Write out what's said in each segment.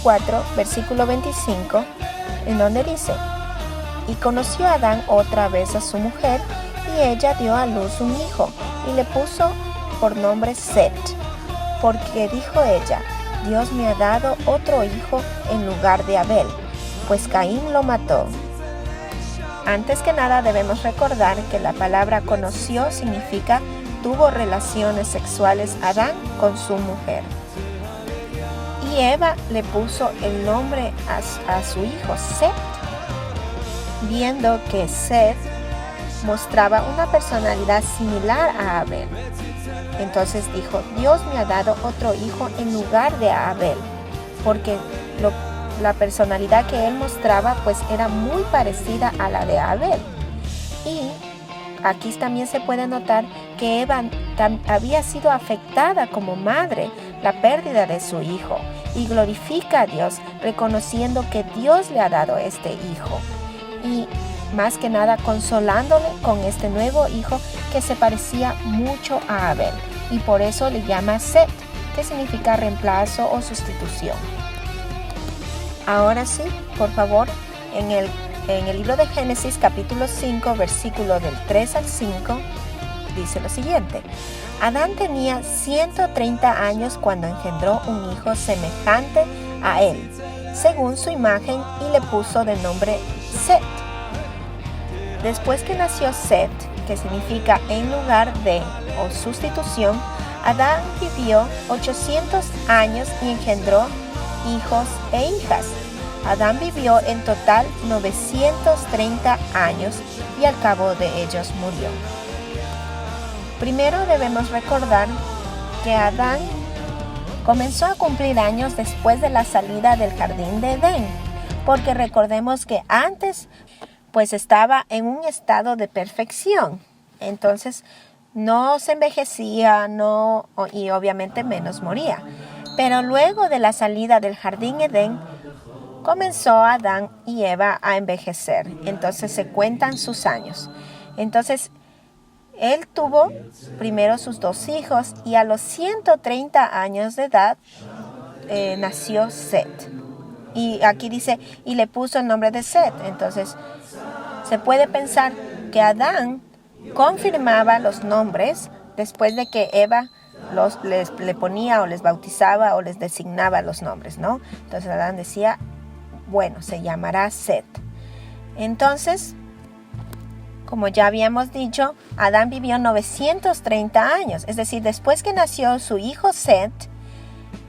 4, versículo 25, en donde dice: y conoció Adán otra vez a su mujer, y ella dio a luz un hijo, y le puso por nombre Set, porque dijo ella: Dios me ha dado otro hijo en lugar de Abel, pues Caín lo mató. Antes que nada debemos recordar que la palabra conoció significa tuvo relaciones sexuales Adán con su mujer. Y Eva le puso el nombre a su hijo Set, viendo que Set mostraba una personalidad similar a Abel. Entonces dijo: Dios me ha dado otro hijo en lugar de Abel, porque la personalidad que él mostraba pues era muy parecida a la de Abel. Y aquí también se puede notar que Eva había sido afectada como madre la pérdida de su hijo, y glorifica a Dios reconociendo que Dios le ha dado este hijo, y más que nada consolándole con este nuevo hijo que se parecía mucho a Abel, y por eso le llama Set, que significa reemplazo o sustitución. Ahora sí, por favor, en el libro de Génesis capítulo 5, versículo del 3 al 5, dice lo siguiente: Adán tenía 130 años cuando engendró un hijo semejante a él, según su imagen, y le puso de nombre Set. Después que nació Set, que significa en lugar de o sustitución, Adán vivió 800 años y engendró hijos e hijas. Adán vivió en total 930 años y al cabo de ellos murió. Primero debemos recordar que Adán comenzó a cumplir años después de la salida del jardín de Edén, porque recordemos que antes pues estaba en un estado de perfección, entonces no se envejecía, y obviamente menos moría. Pero luego de la salida del jardín Edén, comenzó Adán y Eva a envejecer, entonces se cuentan sus años. Entonces él tuvo primero sus 2 hijos, y a los 130 años de edad nació Set. Y aquí dice, y le puso el nombre de Set. Entonces se puede pensar que Adán confirmaba los nombres después de que Eva le ponía o les bautizaba o les designaba los nombres, ¿no? Entonces Adán decía: bueno, se llamará Set. Entonces, como ya habíamos dicho, Adán vivió 930 años, es decir, después que nació su hijo Set,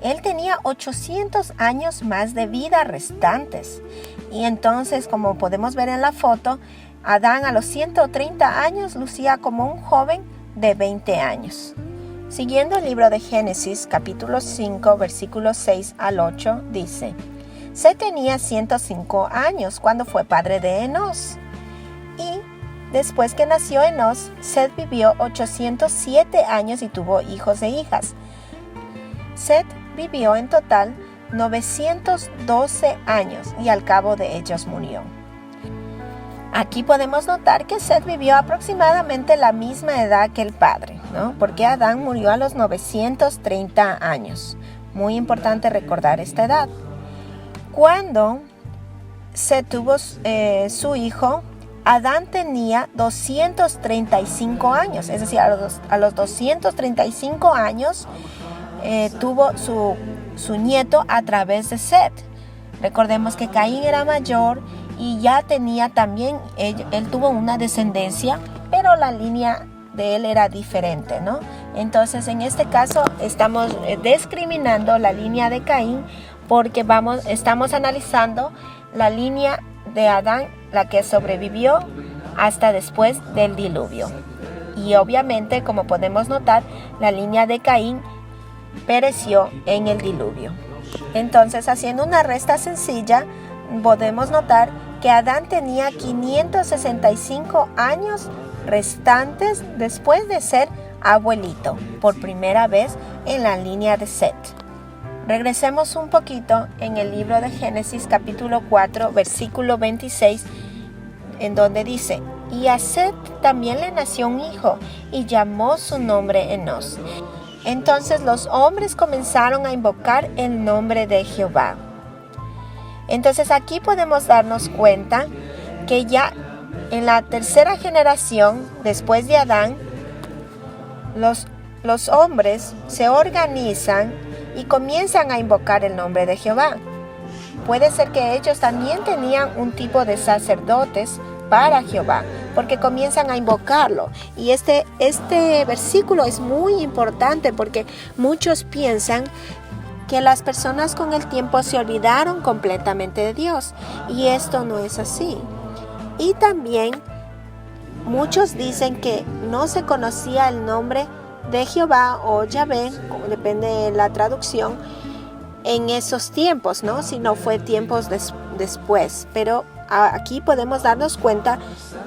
él tenía 800 años más de vida restantes. Y entonces, como podemos ver en la foto, Adán a los 130 años lucía como un joven de 20 años. Siguiendo el libro de Génesis, capítulo 5, versículos 6 al 8, dice: Set tenía 105 años cuando fue padre de Enós. Y después que nació Enós, Set vivió 807 años y tuvo hijos e hijas. Set vivió en total 912 años y al cabo de ellos murió. Aquí podemos notar que Set vivió aproximadamente la misma edad que el padre, ¿no? Porque Adán murió a los 930 años. Muy importante recordar esta edad. Cuando Set tuvo su hijo, Adán tenía 235 años, es decir, a los 235 años tuvo su nieto a través de Set. Recordemos que Caín era mayor y ya tenía también, él tuvo una descendencia, pero la línea de él era diferente, ¿no? Entonces, en este caso, estamos discriminando la línea de Caín porque estamos analizando la línea de Adán, la que sobrevivió hasta después del diluvio. Y obviamente, como podemos notar, la línea de Caín pereció en el diluvio. Entonces, haciendo una resta sencilla, podemos notar que Adán tenía 565 años restantes después de ser abuelito por primera vez en la línea de Set. Regresemos un poquito en el libro de Génesis capítulo 4 versículo 26, en donde dice: y a Set también le nació un hijo y llamó su nombre Enós. Entonces los hombres comenzaron a invocar el nombre de Jehová. Entonces aquí podemos darnos cuenta que ya en la tercera generación, después de Adán, los hombres se organizan y comienzan a invocar el nombre de Jehová. Puede ser que ellos también tenían un tipo de sacerdotes para Jehová, porque comienzan a invocarlo. Y este versículo es muy importante porque muchos piensan que las personas con el tiempo se olvidaron completamente de Dios, y esto no es así. Y también muchos dicen que no se conocía el nombre de Jehová o Yahvé, depende de la traducción, en esos tiempos, ¿no? Si no fue tiempos después. Pero aquí podemos darnos cuenta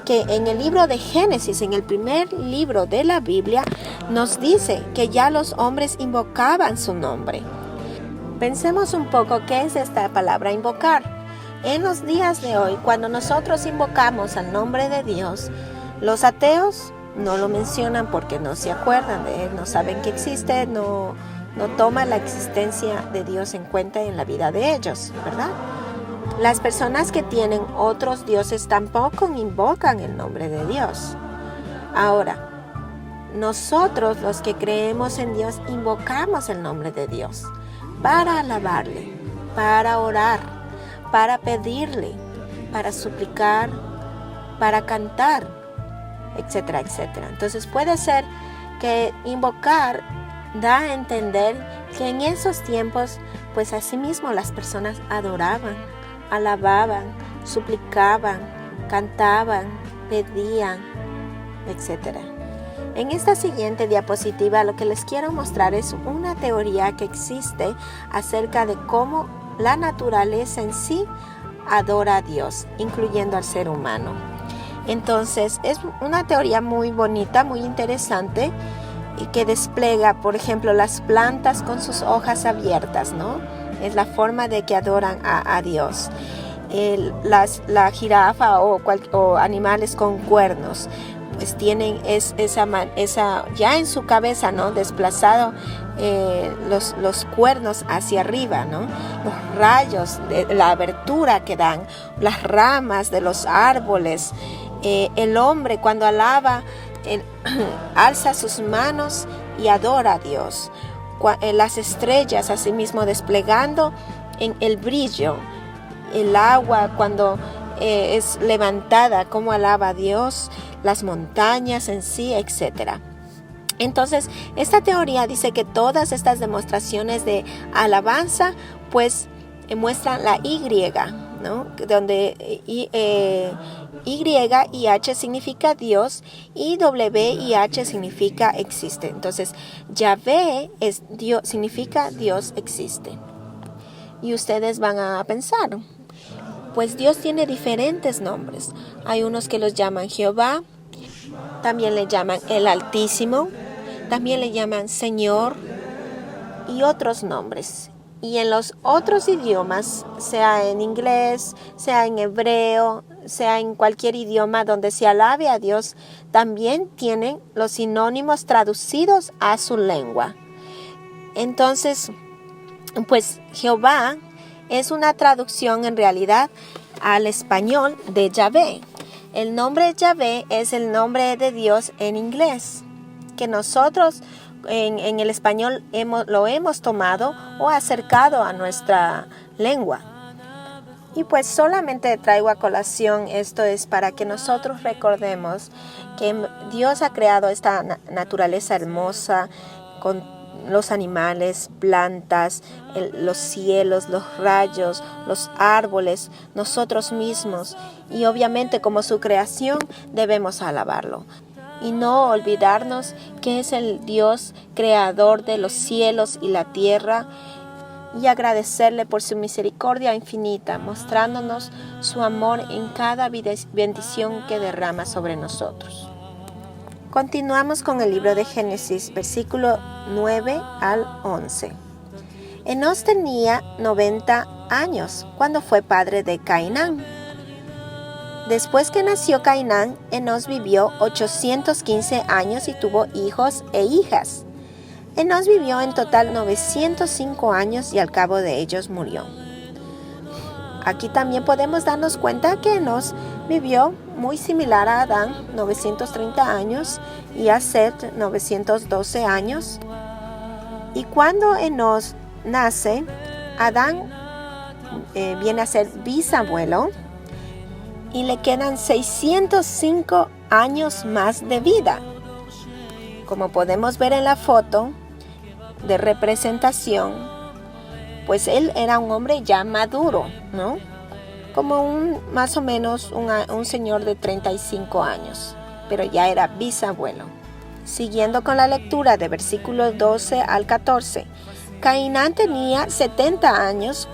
que en el libro de Génesis, en el primer libro de la Biblia, nos dice que ya los hombres invocaban su nombre. Pensemos un poco qué es esta palabra invocar. En los días de hoy, cuando nosotros invocamos al nombre de Dios, los ateos no lo mencionan porque no se acuerdan de él, no saben que existe, no toman la existencia de Dios en cuenta en la vida de ellos, ¿verdad? Las personas que tienen otros dioses tampoco invocan el nombre de Dios. Ahora, nosotros los que creemos en Dios invocamos el nombre de Dios para alabarle, para orar, para pedirle, para suplicar, para cantar, etcétera, etcétera. Entonces puede ser que invocar da a entender que en esos tiempos, pues asimismo las personas adoraban, alababan, suplicaban, cantaban, pedían, etcétera. En esta siguiente diapositiva lo que les quiero mostrar es una teoría que existe acerca de cómo la naturaleza en sí adora a Dios, incluyendo al ser humano. Entonces es una teoría muy bonita, muy interesante, y que despliega, por ejemplo, las plantas con sus hojas abiertas, ¿no? Es la forma de que adoran a Dios. La jirafa o animales con cuernos, pues tienen esa ya en su cabeza, ¿no? Desplazado los cuernos hacia arriba, ¿no? Los rayos, la abertura que dan, las ramas de los árboles. El hombre cuando alaba, alza sus manos y adora a Dios. Las estrellas asimismo desplegando en el brillo. El agua cuando es levantada, como alaba a Dios, las montañas en sí, etc. Entonces, esta teoría dice que todas estas demostraciones de alabanza, pues, muestran la Y, ¿no? Donde Y y H significa Dios y W y H significa existe. Entonces, Yahvé es Dios, significa Dios existe. Y ustedes van a pensar, pues Dios tiene diferentes nombres. Hay unos que los llaman Jehová, también le llaman el Altísimo, también le llaman Señor y otros nombres. Y en los otros idiomas, sea en inglés, sea en hebreo, sea en cualquier idioma donde se alabe a Dios, también tienen los sinónimos traducidos a su lengua. Entonces, pues Jehová es una traducción en realidad al español de Yahvé. El nombre Yahvé es el nombre de Dios en inglés, que nosotros en el español lo hemos tomado o acercado a nuestra lengua. Y pues solamente traigo a colación esto es para que nosotros recordemos que Dios ha creado esta naturaleza hermosa con los animales, plantas, los cielos, los rayos, los árboles, nosotros mismos. Y obviamente como su creación debemos alabarlo. Y no olvidarnos que es el Dios creador de los cielos y la tierra, y agradecerle por su misericordia infinita, mostrándonos su amor en cada bendición que derrama sobre nosotros. Continuamos con el libro de Génesis, versículo 9 al 11. Enós tenía 90 años cuando fue padre de Cainán. Después que nació Cainán, Enós vivió 815 años y tuvo hijos e hijas. Enós vivió en total 905 años y al cabo de ellos murió. aquí también podemos darnos cuenta que Enos vivió muy similar a Adán, 930 años, y a Set, 912 años. Y cuando Enos nace, Adán viene a ser bisabuelo y le quedan 605 años más de vida. Como podemos ver en la foto de representación, pues él era un hombre ya maduro, ¿no? Como más o menos un señor de 35 años, pero ya era bisabuelo. Siguiendo con la lectura de versículos 12 al 14, Cainán tenía 70 años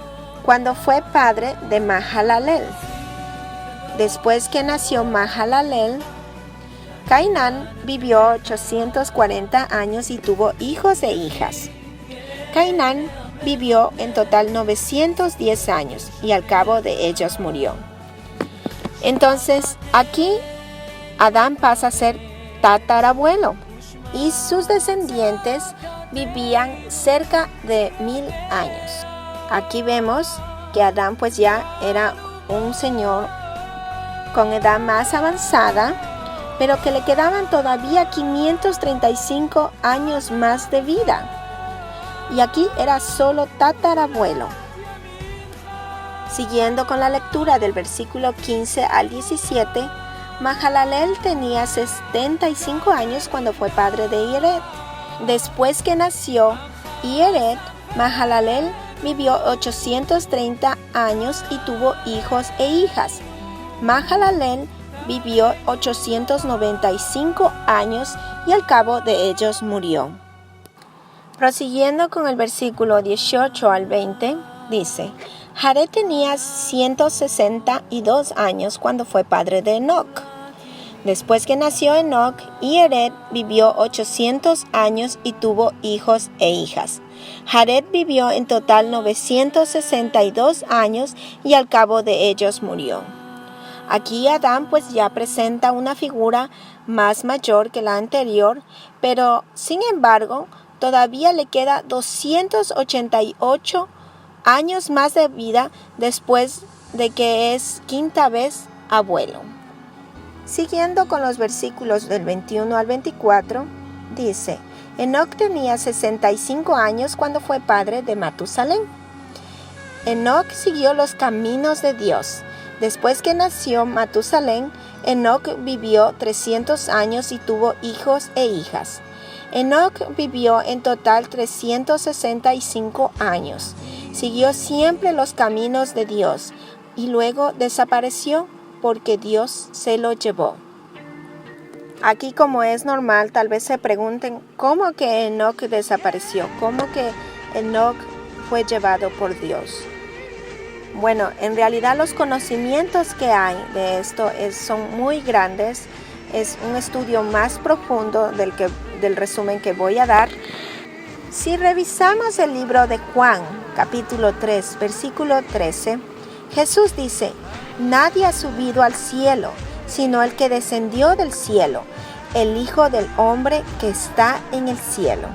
cuando fue padre de Mahalalel. Después que nació Mahalalel, Cainán vivió 840 años y tuvo hijos e hijas. Cainán vivió en total 910 años y al cabo de ellos murió. Entonces, aquí Adán pasa a ser tatarabuelo y sus descendientes vivían cerca de 1000 años. Aquí vemos que Adán pues ya era un señor con edad más avanzada, pero que le quedaban todavía 535 años más de vida. Y aquí era solo tatarabuelo. Siguiendo con la lectura del versículo 15 al 17, Mahalalel tenía 75 años cuando fue padre de Yered. Después que nació Yered, Mahalalel vivió 830 años y tuvo hijos e hijas. Mahalalel vivió 895 años y al cabo de ellos murió. Prosiguiendo con el versículo 18 al 20, dice: Jared tenía 162 años cuando fue padre de Enoc. Después que nació Enoc, Yered vivió 800 años y tuvo hijos e hijas. Jared vivió en total 962 años y al cabo de ellos murió. Aquí Adán pues ya presenta una figura más mayor que la anterior, pero sin embargo todavía le queda 288 años más de vida después de que es quinta vez abuelo. Siguiendo con los versículos del 21 al 24, dice: Enoc tenía 65 años cuando fue padre de Matusalén. Enoc siguió los caminos de Dios. Después que nació Matusalén, Enoc vivió 300 años y tuvo hijos e hijas. Enoc vivió en total 365 años. Siguió siempre los caminos de Dios y luego desapareció porque Dios se lo llevó. Aquí, como es normal, tal vez se pregunten cómo que Enoc desapareció, cómo que Enoc fue llevado por Dios. Bueno, en realidad los conocimientos que hay de esto son muy grandes. Es un estudio más profundo del resumen que voy a dar. Si revisamos el libro de Juan, capítulo 3, versículo 13, Jesús dice: Nadie ha subido al cielo, sino el que descendió del cielo, el Hijo del Hombre que está en el cielo.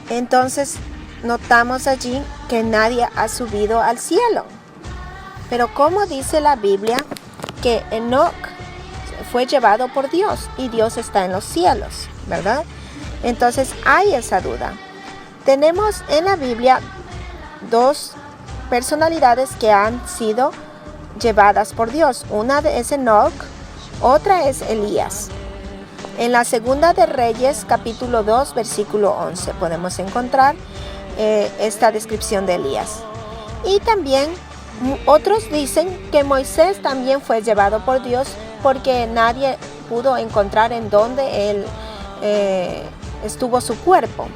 Entonces, notamos allí que nadie ha subido al cielo. Pero ¿cómo dice la Biblia que Enoc fue llevado por Dios y Dios está en los cielos, verdad? Entonces hay esa duda. Tenemos en la Biblia dos personalidades que han sido llevadas por Dios. Una es Enoc, otra es Elías. En la segunda de Reyes, capítulo 2, versículo 11, podemos encontrar esta descripción de Elías. Y también otros dicen que Moisés también fue llevado por Dios porque nadie pudo encontrar en dónde él estuvo su cuerpo.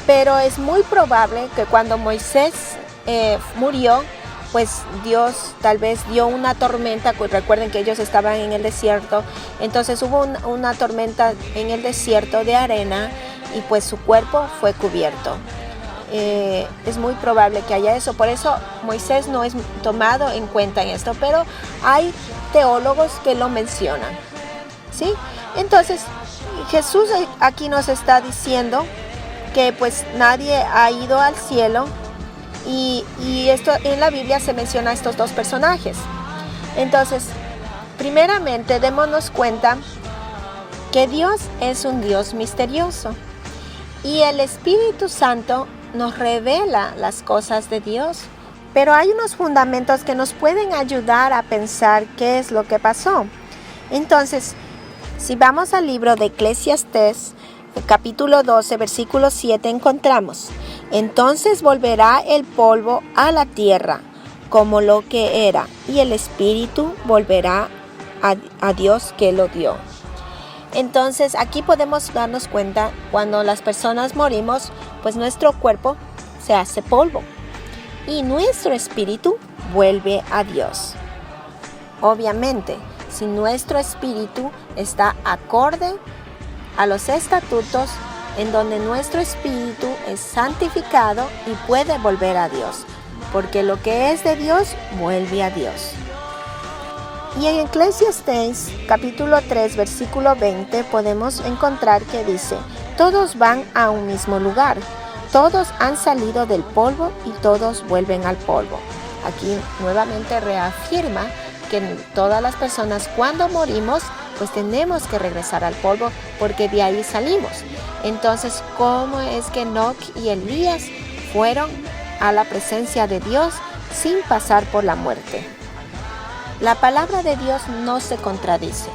Pero es muy probable que cuando Moisés murió, pues Dios tal vez dio una tormenta. Recuerden que ellos estaban en el desierto, entonces hubo una tormenta en el desierto de arena y pues su cuerpo fue cubierto. Es muy probable que haya eso, por eso Moisés no es tomado en cuenta en esto, pero hay teólogos que lo mencionan, ¿sí? Entonces Jesús aquí nos está diciendo que pues nadie ha ido al cielo Y esto en la Biblia se menciona a estos dos personajes. Entonces, primeramente, démonos cuenta que Dios es un Dios misterioso. Y el Espíritu Santo nos revela las cosas de Dios. Pero hay unos fundamentos que nos pueden ayudar a pensar qué es lo que pasó. Entonces, si vamos al libro de Eclesiastés, capítulo 12, versículo 7, encontramos: entonces volverá el polvo a la tierra como lo que era, y el espíritu volverá a Dios que lo dio. Entonces aquí podemos darnos cuenta, cuando las personas morimos, pues nuestro cuerpo se hace polvo y nuestro espíritu vuelve a Dios. Obviamente, si nuestro espíritu está acorde a los estatutos, en donde nuestro espíritu es santificado y puede volver a Dios, porque lo que es de Dios vuelve a Dios. Y en Eclesiastés capítulo 3 versículo 20 podemos encontrar que dice: todos van a un mismo lugar, todos han salido del polvo y todos vuelven al polvo. Aquí nuevamente reafirma que todas las personas, cuando morimos, pues tenemos que regresar al polvo, porque de ahí salimos. Entonces, ¿cómo es que Enoc y Elías fueron a la presencia de Dios sin pasar por la muerte? La palabra de Dios no se contradice,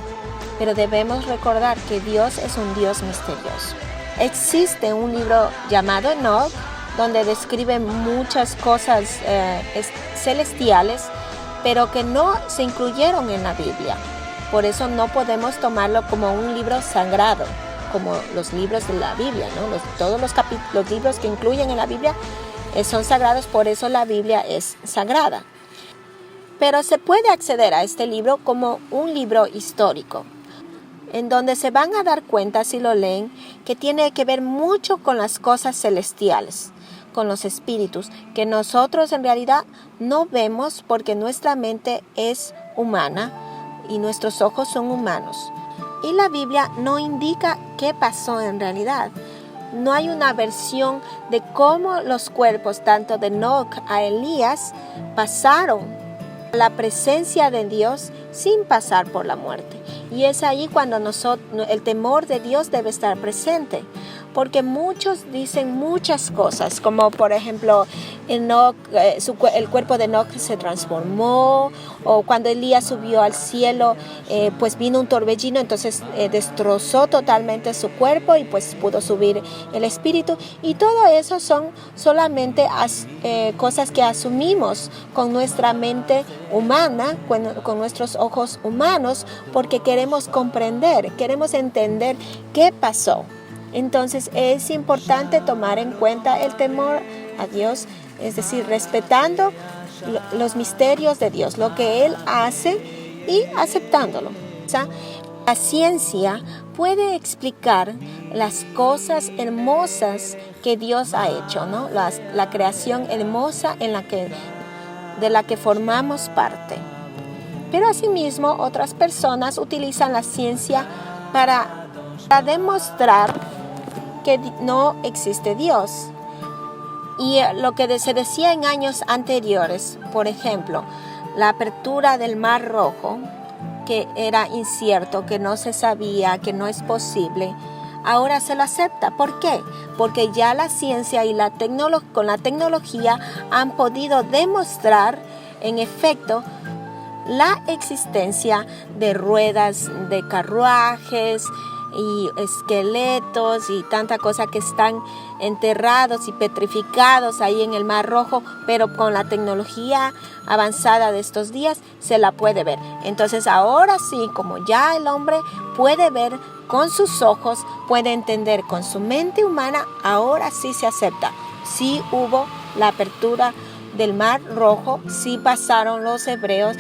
pero debemos recordar que Dios es un Dios misterioso. Existe un libro llamado Enoc, donde describe muchas cosas celestiales, pero que no se incluyeron en la Biblia. Por eso no podemos tomarlo como un libro sagrado, como los libros de la Biblia, ¿no? Todos los libros que incluyen en la Biblia son sagrados, por eso la Biblia es sagrada. Pero se puede acceder a este libro como un libro histórico, en donde se van a dar cuenta, si lo leen, que tiene que ver mucho con las cosas celestiales, con los espíritus, que nosotros en realidad no vemos porque nuestra mente es humana y nuestros ojos son humanos. Y la Biblia no indica qué pasó en realidad. No hay una versión de cómo los cuerpos, tanto de Enoc a Elías, pasaron a la presencia de Dios sin pasar por la muerte. Y es ahí cuando el temor de Dios debe estar presente. Porque muchos dicen muchas cosas, como por ejemplo, Enoc, el cuerpo de Enoc se transformó, o cuando Elías subió al cielo, pues vino un torbellino, entonces destrozó totalmente su cuerpo y pues pudo subir el espíritu. Y todo eso son solamente cosas que asumimos con nuestra mente humana, con nuestros ojos humanos, porque queremos comprender, queremos entender qué pasó. Entonces es importante tomar en cuenta el temor a Dios, es decir, respetando los misterios de Dios, lo que Él hace y aceptándolo. O sea, la ciencia puede explicar las cosas hermosas que Dios ha hecho, ¿no? La creación hermosa de la que formamos parte. Pero asimismo, otras personas utilizan la ciencia para demostrar que no existe Dios. Y lo que se decía en años anteriores, por ejemplo, la apertura del Mar Rojo, que era incierto, que no se sabía, que no es posible, ahora se lo acepta. ¿Por qué? Porque ya la ciencia y con la tecnología han podido demostrar, en efecto, la existencia de ruedas de carruajes y esqueletos y tanta cosa que están enterrados y petrificados ahí en el Mar Rojo, pero con la tecnología avanzada de estos días se la puede ver. Entonces ahora sí, como ya el hombre puede ver con sus ojos, puede entender con su mente humana, ahora sí se acepta. Sí hubo la apertura del Mar Rojo, sí pasaron los hebreos,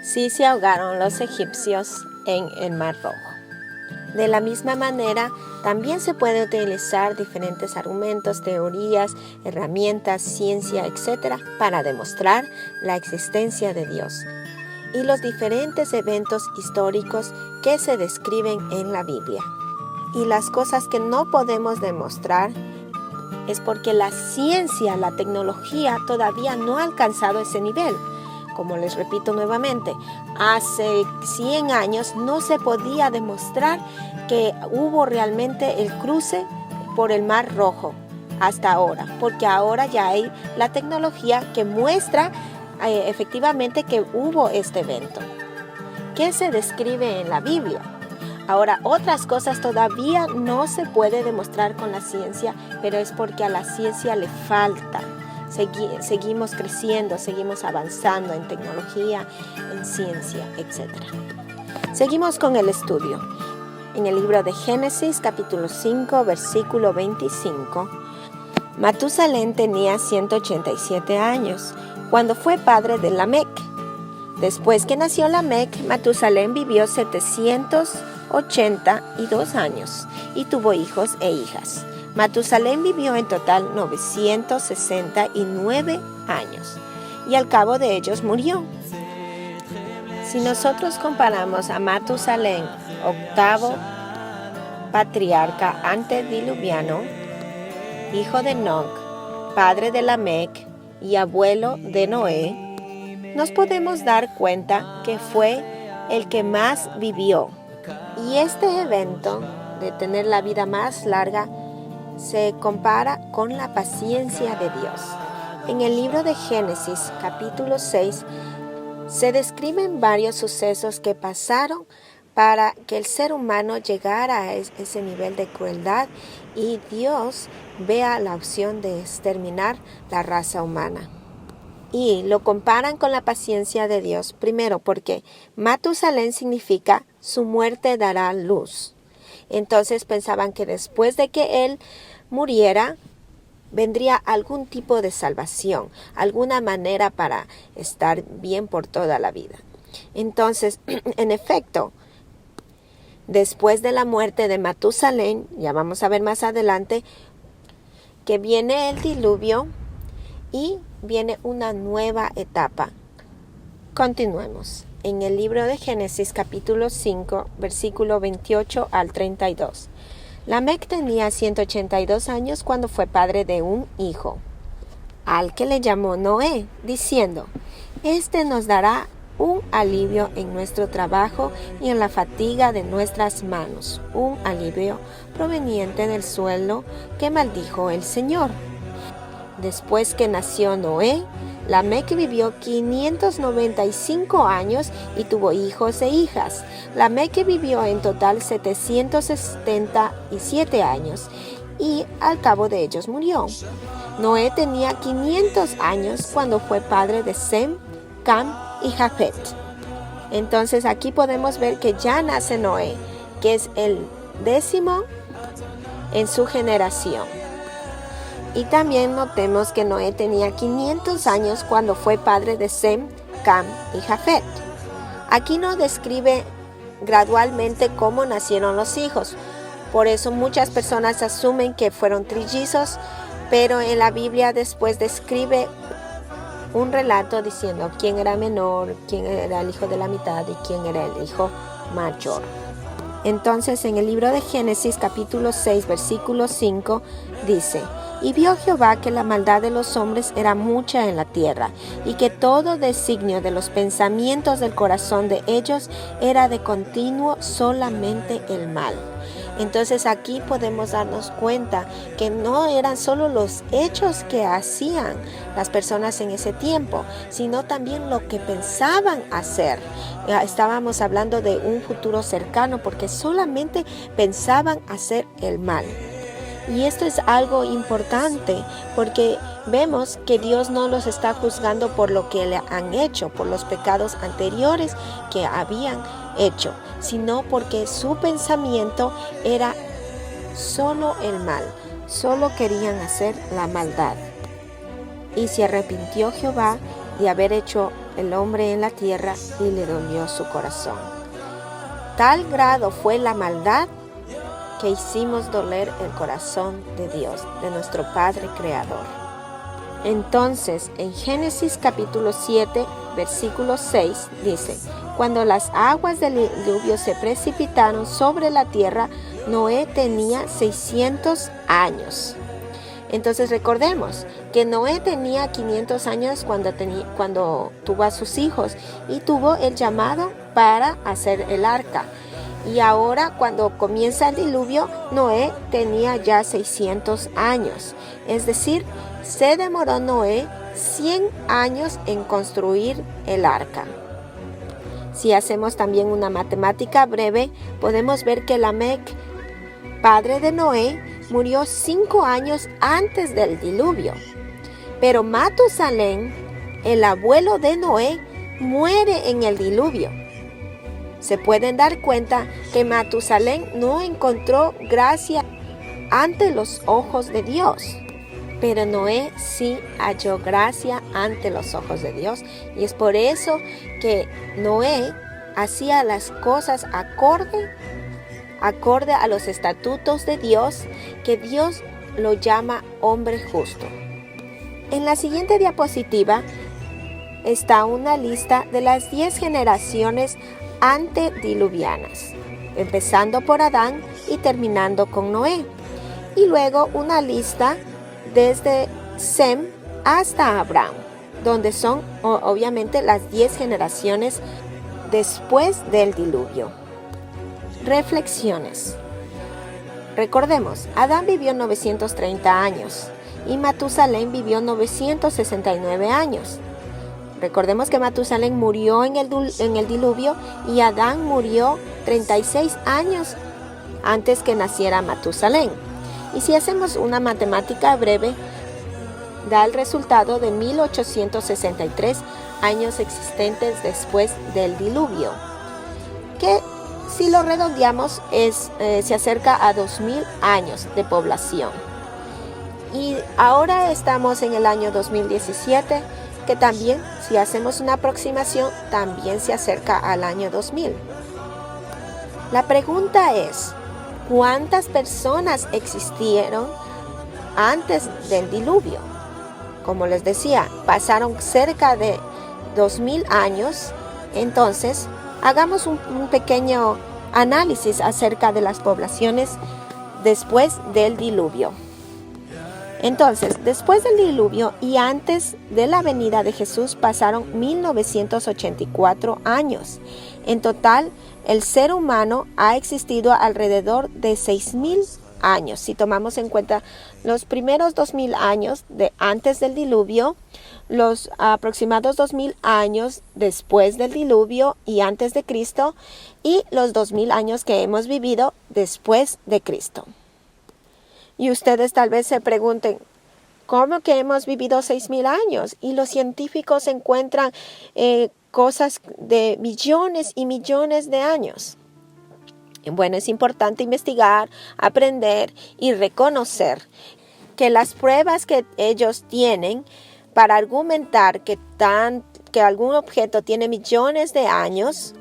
sí se ahogaron los egipcios en el Mar Rojo. De la misma manera, también se puede utilizar diferentes argumentos, teorías, herramientas, ciencia, etc. para demostrar la existencia de Dios y los diferentes eventos históricos que se describen en la Biblia. Y las cosas que no podemos demostrar, es porque la ciencia, la tecnología todavía no ha alcanzado ese nivel. Como les repito nuevamente, hace 100 años no se podía demostrar que hubo realmente el cruce por el Mar Rojo hasta ahora, porque ahora ya hay la tecnología que muestra efectivamente que hubo este evento. ¿Qué se describe en la Biblia? Ahora, otras cosas todavía no se puede demostrar con la ciencia, pero es porque a la ciencia le falta. Seguimos creciendo, seguimos avanzando en tecnología, en ciencia, etc. Seguimos con el estudio. En el libro de Génesis, capítulo 5, versículo 25, Matusalén tenía 187 años cuando fue padre de Lamec. Después que nació Lamec, Matusalén vivió 782 años y tuvo hijos e hijas. Matusalén vivió en total 969 años y al cabo de ellos murió. Si nosotros comparamos a Matusalén, octavo patriarca antediluviano, hijo de Enoc, padre de Lamec y abuelo de Noé, nos podemos dar cuenta que fue el que más vivió. Y este evento de tener la vida más larga se compara con la paciencia de Dios. En el libro de Génesis, capítulo 6, se describen varios sucesos que pasaron para que el ser humano llegara a ese nivel de crueldad y Dios vea la opción de exterminar la raza humana. Y lo comparan con la paciencia de Dios, primero porque Matusalén significa su muerte dará luz. Entonces pensaban que después de que él muriera, vendría algún tipo de salvación, alguna manera para estar bien por toda la vida. Entonces, en efecto, después de la muerte de Matusalén, ya vamos a ver más adelante, que viene el diluvio y viene una nueva etapa. Continuemos. En el libro de Génesis capítulo 5, versículo 28 al 32. Lamec tenía 182 años cuando fue padre de un hijo, al que le llamó Noé, diciendo: Este nos dará un alivio en nuestro trabajo y en la fatiga de nuestras manos, un alivio proveniente del suelo que maldijo el Señor. Después que nació Noé, Lamec vivió 595 años y tuvo hijos e hijas. Lamec vivió en total 777 años y al cabo de ellos murió. Noé tenía 500 años cuando fue padre de Sem, Cam y Jafet. Entonces aquí podemos ver que ya nace Noé, que es el 10º en su generación. Y también notemos que Noé tenía 500 años cuando fue padre de Sem, Cam y Jafet. Aquí no describe gradualmente cómo nacieron los hijos. Por eso muchas personas asumen que fueron trillizos, pero en la Biblia después describe un relato diciendo quién era menor, quién era el hijo de la mitad y quién era el hijo mayor. Entonces en el libro de Génesis capítulo 6 versículo 5 dice: Y vio Jehová que la maldad de los hombres era mucha en la tierra, y que todo designio de los pensamientos del corazón de ellos era de continuo solamente el mal. Entonces aquí podemos darnos cuenta que no eran solo los hechos que hacían las personas en ese tiempo, sino también lo que pensaban hacer. Estábamos hablando de un futuro cercano porque solamente pensaban hacer el mal. Y esto es algo importante porque vemos que Dios no los está juzgando por lo que le han hecho, por los pecados anteriores que habían hecho, sino porque su pensamiento era solo el mal, solo querían hacer la maldad. Y se arrepintió Jehová de haber hecho el hombre en la tierra y le dolió su corazón. Tal grado fue la maldad que hicimos doler el corazón de Dios, de nuestro Padre Creador. Entonces, en Génesis capítulo 7, versículo 6, dice: Cuando las aguas del diluvio se precipitaron sobre la tierra, Noé tenía 600 años. Entonces recordemos que Noé tenía 500 años cuando tuvo a sus hijos y tuvo el llamado para hacer el arca. Y ahora cuando comienza el diluvio, Noé tenía ya 600 años. Es decir, se demoró Noé 100 años en construir el arca. Si hacemos también una matemática breve, podemos ver que Lamec, padre de Noé, murió 5 años antes del diluvio. Pero Matusalén, el abuelo de Noé, muere en el diluvio. Se pueden dar cuenta que Matusalén no encontró gracia ante los ojos de Dios. Pero Noé sí halló gracia ante los ojos de Dios. Y es por eso que Noé hacía las cosas acorde a los estatutos de Dios, que Dios lo llama hombre justo. En la siguiente diapositiva está una lista de las 10 generaciones antediluvianas, empezando por Adán y terminando con Noé. Y luego una lista desde Sem hasta Abraham, donde son obviamente las 10 generaciones después del diluvio. Reflexiones. Recordemos, Adán vivió 930 años y Matusalén vivió 969 años. Recordemos que Matusalén murió en el diluvio y Adán murió 36 años antes que naciera Matusalén. Y si hacemos una matemática breve, da el resultado de 1863 años existentes después del diluvio, que si lo redondeamos se acerca a 2000 años de población. Y ahora estamos en el año 2017, que también, si hacemos una aproximación, también se acerca al año 2000. La pregunta es, ¿cuántas personas existieron antes del diluvio? Como les decía, pasaron cerca de 2000 años. Entonces, hagamos un pequeño análisis acerca de las poblaciones después del diluvio. Entonces, después del diluvio y antes de la venida de Jesús pasaron 1984 años. En total, el ser humano ha existido alrededor de 6000 años. Si tomamos en cuenta los primeros 2000 años de antes del diluvio, los aproximados 2000 años después del diluvio y antes de Cristo, y los 2000 años que hemos vivido después de Cristo. Y ustedes tal vez se pregunten, ¿cómo que hemos vivido 6000 años? Y los científicos encuentran cosas de millones y millones de años. Bueno, es importante investigar, aprender y reconocer que las pruebas que ellos tienen para argumentar que algún objeto tiene millones de años,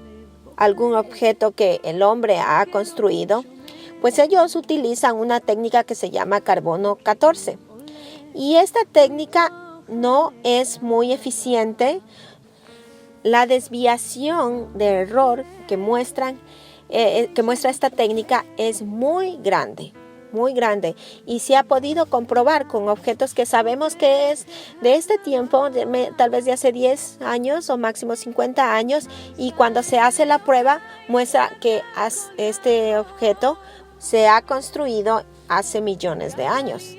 algún objeto que el hombre ha construido, pues ellos utilizan una técnica que se llama carbono 14. Y esta técnica no es muy eficiente. La desviación de error que muestra esta técnica es muy grande, y se ha podido comprobar con objetos que sabemos que es de este tiempo, tal vez de hace 10 años o máximo 50 años, y cuando se hace la prueba muestra que este objeto se ha construido hace millones de años.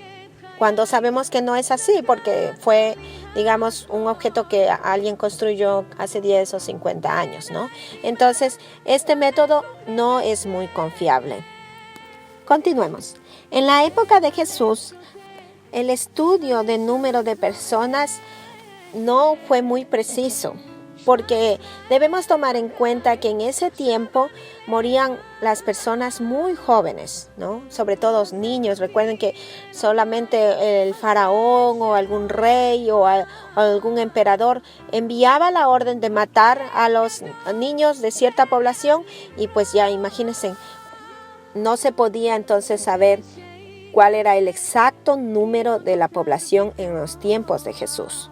Cuando sabemos que no es así, porque fue, digamos, un objeto que alguien construyó hace 10 o 50 años, ¿no? Entonces, este método no es muy confiable. Continuemos. En la época de Jesús, el estudio del número de personas no fue muy preciso, porque debemos tomar en cuenta que en ese tiempo morían las personas muy jóvenes, ¿no? Sobre todo niños. Recuerden que solamente el faraón o algún rey o algún emperador enviaba la orden de matar a los niños de cierta población, y pues ya imagínense, no se podía entonces saber cuál era el exacto número de la población en los tiempos de Jesús.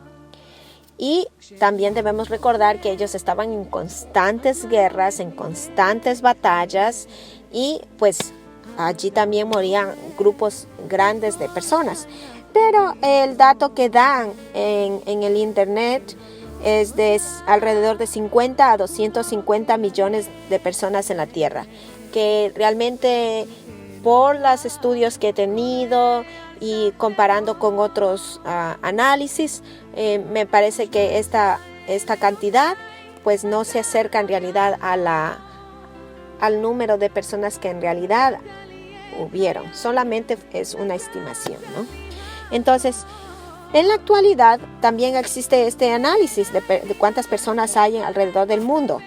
Y también debemos recordar que ellos estaban en constantes guerras, en constantes batallas, y pues allí también morían grupos grandes de personas. Pero el dato que dan en el internet es de alrededor de 50 a 250 millones de personas en la Tierra, que realmente por los estudios que he tenido y comparando con otros análisis, me parece que esta cantidad pues no se acerca en realidad al número de personas que en realidad hubieron, solamente es una estimación, ¿no? Entonces, en la actualidad también existe este análisis de cuántas personas hay alrededor del mundo.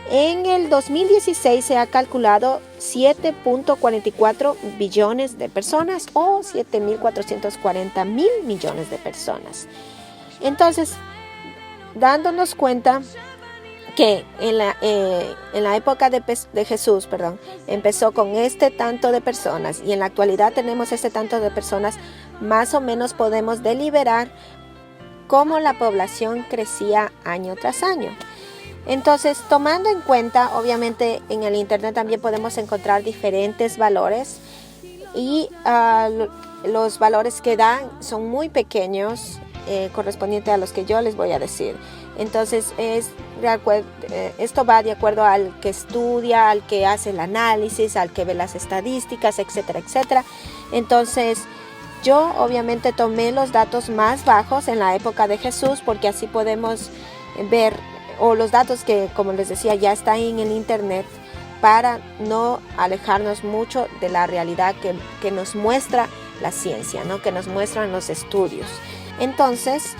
En el 2016 se ha calculado 7.44 billones de personas o 7.440 mil millones de personas. Entonces, dándonos cuenta que en la época de Jesús, empezó con este tanto de personas y en la actualidad tenemos este tanto de personas, más o menos podemos deliberar cómo la población crecía año tras año. Entonces, tomando en cuenta, obviamente en el internet también podemos encontrar diferentes valores y los valores que dan son muy pequeños correspondientes a los que yo les voy a decir. Entonces, esto va de acuerdo al que estudia, al que hace el análisis, al que ve las estadísticas, etcétera, etcétera. Entonces, yo obviamente tomé los datos más bajos en la época de Jesús porque así podemos ver, o los datos que, como les decía, ya están en el internet, para no alejarnos mucho de la realidad que nos muestra la ciencia, ¿no? Que nos muestran los estudios. Entonces,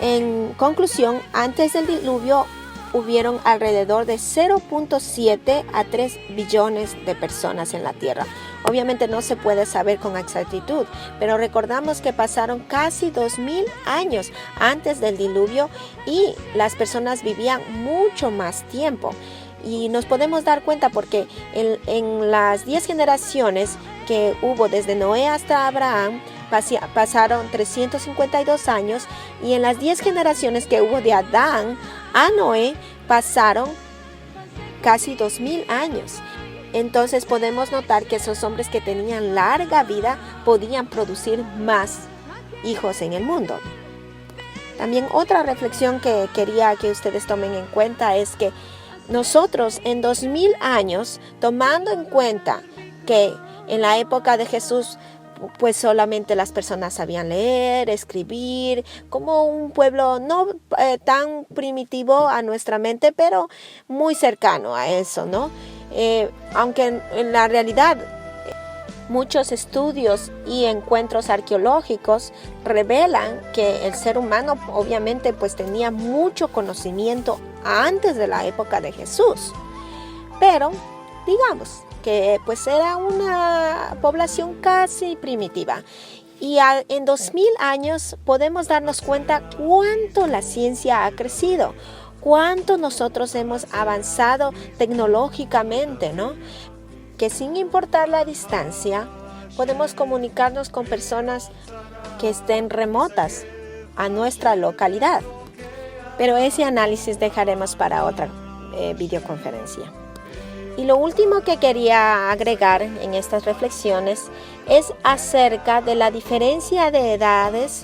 en conclusión, antes del diluvio hubieron alrededor de 0.7 a 3 billones de personas en la Tierra. Obviamente no se puede saber con exactitud, pero recordamos que pasaron casi 2000 años antes del diluvio y las personas vivían mucho más tiempo. Y nos podemos dar cuenta porque en las 10 generaciones que hubo desde Noé hasta Abraham, pasaron 352 años, y en las 10 generaciones que hubo de Adán a Noé pasaron casi 2000 años. Entonces podemos notar que esos hombres que tenían larga vida podían producir más hijos en el mundo. También otra reflexión que quería que ustedes tomen en cuenta es que nosotros en 2000 años, tomando en cuenta que en la época de Jesús pues solamente las personas sabían leer, escribir, como un pueblo no tan primitivo a nuestra mente, pero muy cercano a eso, ¿no? Aunque en la realidad muchos estudios y encuentros arqueológicos revelan que el ser humano obviamente pues tenía mucho conocimiento antes de la época de Jesús, pero digamos que pues era una población casi primitiva. Y en 2000 años podemos darnos cuenta cuánto la ciencia ha crecido, cuánto nosotros hemos avanzado tecnológicamente, ¿no? Que sin importar la distancia, podemos comunicarnos con personas que estén remotas a nuestra localidad. Pero ese análisis dejaremos para otra videoconferencia. Y lo último que quería agregar en estas reflexiones es acerca de la diferencia de edades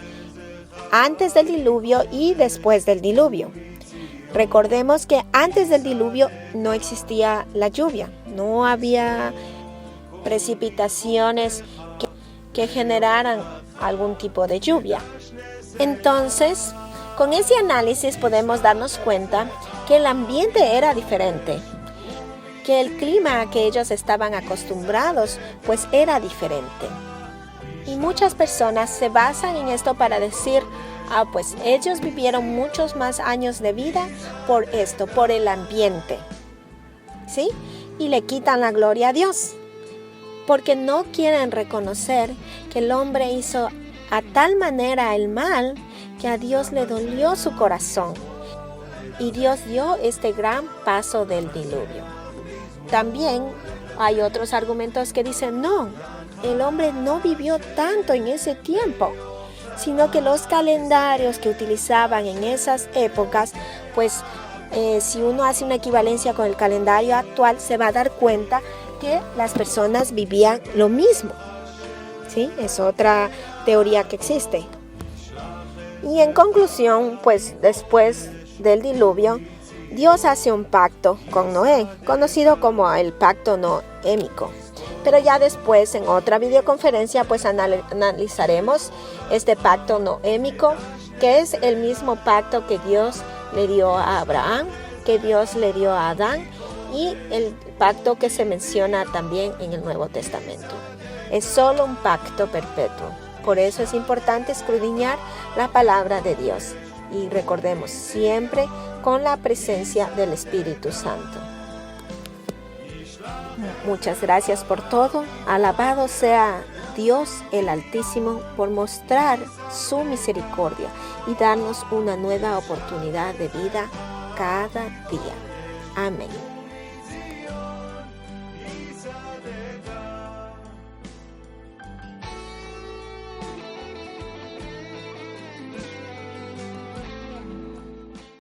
antes del diluvio y después del diluvio. Recordemos que antes del diluvio no existía la lluvia, no había precipitaciones que generaran algún tipo de lluvia. Entonces, con ese análisis podemos darnos cuenta que el ambiente era diferente, que el clima a que ellos estaban acostumbrados pues era diferente. Y muchas personas se basan en esto para decir, pues ellos vivieron muchos más años de vida por esto, por el ambiente, ¿sí? Y le quitan la gloria a Dios, porque no quieren reconocer que el hombre hizo a tal manera el mal que a Dios le dolió su corazón. Y Dios dio este gran paso del diluvio. También hay otros argumentos que dicen, no, el hombre no vivió tanto en ese tiempo, sino que los calendarios que utilizaban en esas épocas, pues si uno hace una equivalencia con el calendario actual, se va a dar cuenta que las personas vivían lo mismo, ¿sí? Es otra teoría que existe. Y en conclusión, pues después del diluvio, Dios hace un pacto con Noé, conocido como el pacto noémico. Pero ya después, en otra videoconferencia, pues analizaremos este pacto noémico, que es el mismo pacto que Dios le dio a Abraham, que Dios le dio a Adán, y el pacto que se menciona también en el Nuevo Testamento. Es solo un pacto perpetuo. Por eso es importante escudriñar la palabra de Dios. Y recordemos, siempre con la presencia del Espíritu Santo. Muchas gracias por todo. Alabado sea Dios el Altísimo por mostrar su misericordia y darnos una nueva oportunidad de vida cada día. Amén.